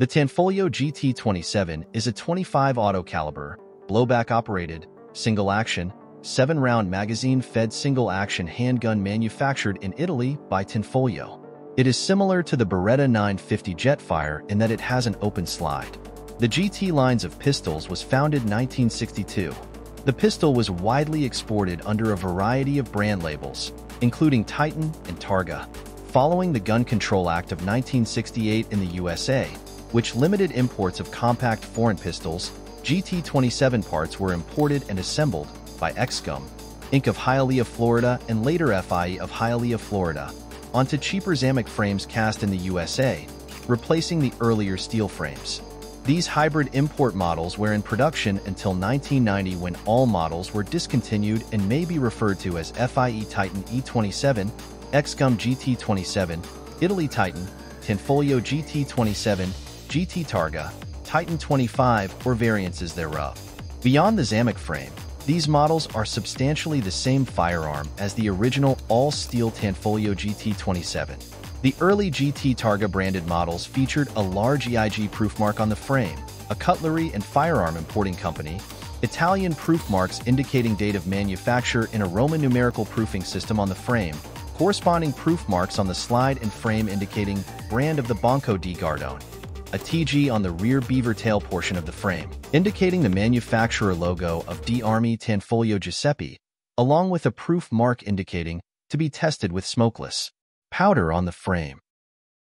The Tanfoglio GT27 is a 25 auto caliber, blowback-operated, single-action, 7-round magazine-fed single-action handgun manufactured in Italy by Tanfoglio. It is similar to the Beretta 950 Jetfire in that it has an open slide. The GT lines of pistols was founded in 1962. The pistol was widely exported under a variety of brand labels, including Titan and Targa. Following the Gun Control Act of 1968 in the USA, which limited imports of compact foreign pistols, GT27 parts were imported and assembled by Excam, Inc. of Hialeah, Florida, and later F.I.E of Hialeah, Florida, onto cheaper Zamak frames cast in the USA, replacing the earlier steel frames. These hybrid import models were in production until 1990, when all models were discontinued and may be referred to as F.I.E Titan E27, Excam GT27, Italy Titan, Tanfoglio GT27, GT Targa, Titan 25, or variances thereof. Beyond the Zamak frame, these models are substantially the same firearm as the original all-steel Tanfoglio GT27. The early GT Targa branded models featured a large EIG proof mark on the frame, a cutlery and firearm importing company, Italian proof marks indicating date of manufacture in a Roman numerical proofing system on the frame, corresponding proof marks on the slide and frame indicating brand of the Banco di Gardone, a TG on the rear beaver tail portion of the frame, indicating the manufacturer logo of D'Armi Tanfoglio Giuseppe, along with a proof mark indicating to be tested with smokeless powder on the frame.